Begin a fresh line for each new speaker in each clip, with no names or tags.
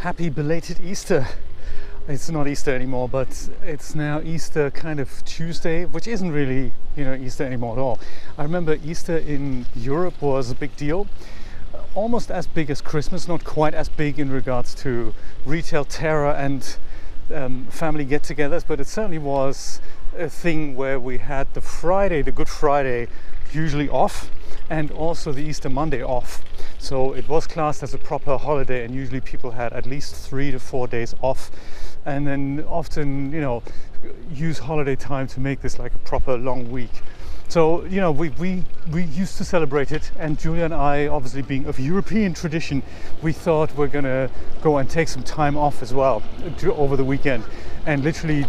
Happy belated Easter. It's not Easter anymore, but it's now Easter kind of Tuesday, which isn't really, Easter anymore at all. I remember Easter in Europe was a big deal, almost as big as Christmas, not quite as big in regards to retail terror and family get-togethers, but it certainly was a thing where we had the Good Friday, usually off, and also the Easter Monday off. So it was classed as a proper holiday, and usually people had at least 3 to 4 days off, and then often, use holiday time to make this like a proper long week. So, we used to celebrate it, and Julia and I, obviously being of European tradition, we thought we're gonna go and take some time off as well over the weekend and literally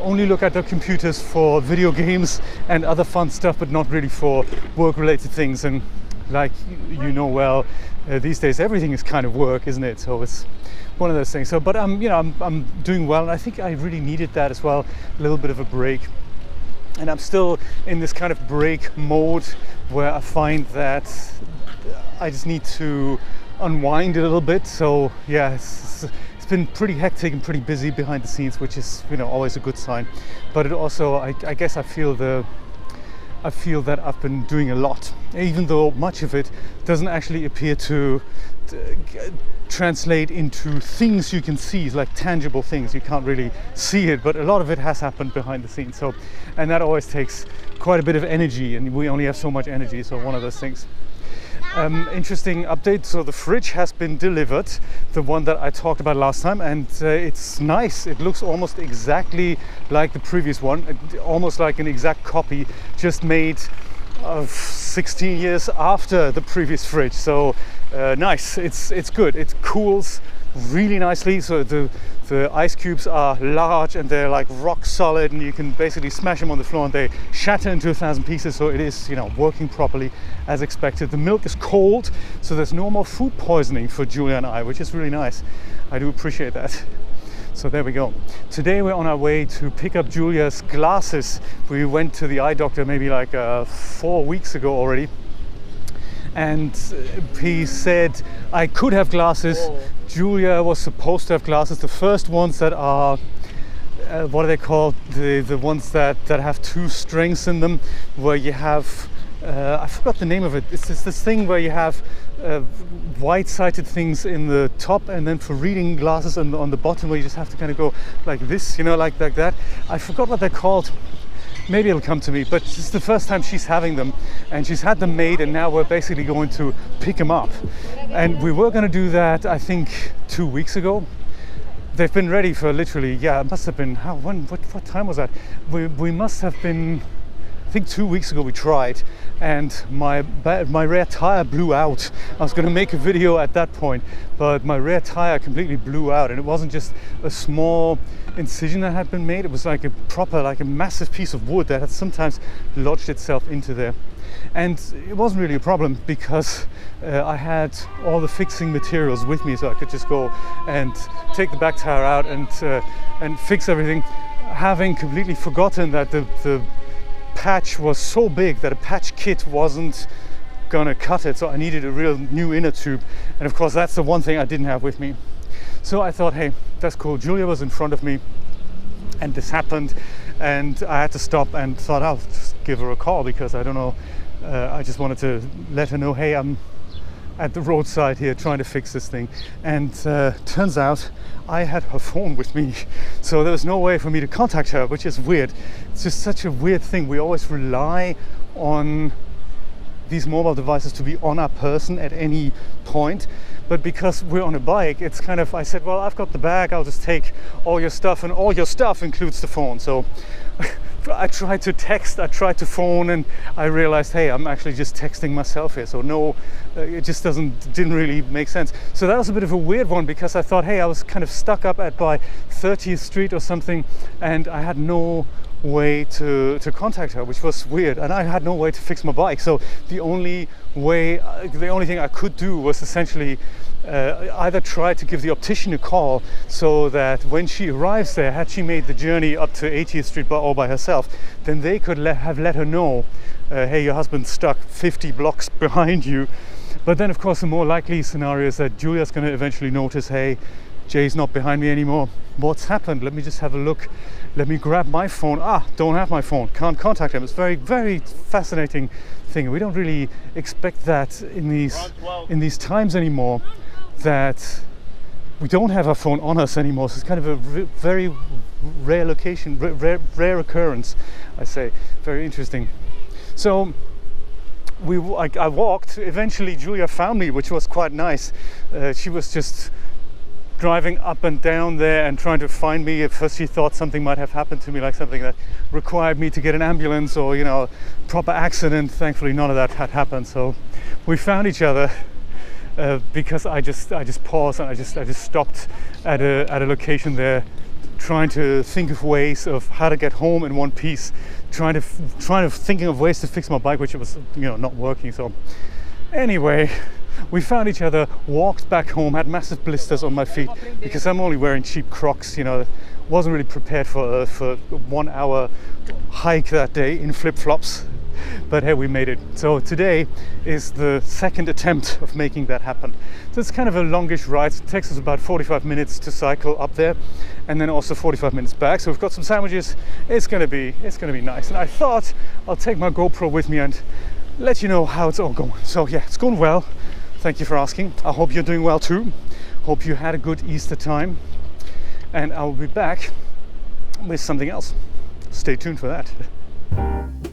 only look at the computers for video games and other fun stuff, but not really for work-related things. And like these days everything is kind of work, isn't it? So it's one of those things. So, but I'm doing well, and I think I really needed that as well, a little bit of a break. And I'm still in this kind of break mode where I find that I just need to unwind a little bit. So yeah, it's been pretty hectic and pretty busy behind the scenes, which is always a good sign. But it also, I guess I feel that I've been doing a lot, even though much of it doesn't actually appear to translate into things you can see, like tangible things. You can't really see it, but a lot of it has happened behind the scenes. So, and that always takes quite a bit of energy, and we only have so much energy. So one of those things. Interesting update. So the fridge has been delivered, the one that I talked about last time, and it's nice. It looks almost exactly like the previous one, almost like an exact copy, just made of 16 years after the previous fridge. So nice. It's good. It cools really nicely. So the ice cubes are large and they're like rock solid, and you can basically smash them on the floor and they shatter into 1,000 pieces. So it is, working properly as expected. The milk is cold, so there's no more food poisoning for Julia and I, which is really nice. I do appreciate that. So there we go. Today we're on our way to pick up Julia's glasses. We went to the eye doctor maybe like 4 weeks ago already, and he said I could have glasses. Julia was supposed to have glasses, the first ones that are what are they called, the ones that have 2 strings in them, where you have I forgot the name of it. It's this thing where you have wide-sighted things in the top, and then for reading glasses on the bottom, where you just have to kind of go like this, like that. I forgot what they're called. Maybe it'll come to me, but it's the first time she's having them, and she's had them made, and now we're basically going to pick them up. And we were going to do that, I think, 2 weeks ago. They've been ready for literally, it must have been, what time was that? We must have been, I think 2 weeks ago we tried, and my rear tire blew out. I was going to make a video at that point, but my rear tire completely blew out, and it wasn't just a small incision that had been made. It was like a massive piece of wood that had sometimes lodged itself into there. And it wasn't really a problem because I had all the fixing materials with me, so I could just go and take the back tire out and fix everything, having completely forgotten that the patch was so big that a patch kit wasn't gonna cut it, so I needed a real new inner tube, and of course that's the one thing I didn't have with me. So I thought, hey, that's cool. Julia was in front of me and this happened, and I had to stop and thought I'll just give her a call, because I don't know, I just wanted to let her know, hey, I'm at the roadside here trying to fix this thing. And turns out I had her phone with me, so there was no way for me to contact her, which is weird. It's just such a weird thing. We always rely on these mobile devices to be on our person at any point, but because we're on a bike, it's kind of, I said, well, I've got the bag, I'll just take all your stuff, and all your stuff includes the phone. So I tried to text, I tried to phone, and I realized, hey, I'm actually just texting myself here, so no, it just didn't really make sense. So that was a bit of a weird one, because I thought, hey, I was kind of stuck up by 30th Street or something, and I had no way to contact her, which was weird, and I had no way to fix my bike. So the only thing I could do was essentially either try to give the optician a call, so that when she arrives there, had she made the journey up to 80th Street all by herself, then they could let her know, hey, your husband's stuck 50 blocks behind you. But then of course the more likely scenario is that Julia's going to eventually notice, hey, Jay's not behind me anymore. What's happened? Let me just have a look. Let me grab my phone. Don't have my phone. Can't contact him. It's very, very fascinating thing. We don't really expect that in these times anymore, that we don't have our phone on us anymore. So it's kind of a very rare location, rare occurrence, I say. Very interesting. So I walked. Eventually Julia found me, which was quite nice. She was just driving up and down there and trying to find me. At first she thought something might have happened to me, like something that required me to get an ambulance or, you know, proper accident. Thankfully none of that had happened. So we found each other because I just paused and I just stopped at a location there, trying to think of ways of how to get home in one piece, trying to thinking of ways to fix my bike, which was, you know, not working. So anyway, we found each other, walked back home, had massive blisters on my feet because I'm only wearing cheap Crocs, you know. Wasn't really prepared for a 1 hour hike that day in flip-flops, but hey, we made it. So today is the second attempt of making that happen. So it's kind of a longish ride. It takes us about 45 minutes to cycle up there, and then also 45 minutes back. So we've got some sandwiches. It's gonna be nice. And I thought I'll take my GoPro with me and let you know how it's all going. So yeah, it's going well. Thank you for asking. I hope you're doing well too. Hope you had a good Easter time. And I will be back with something else. Stay tuned for that.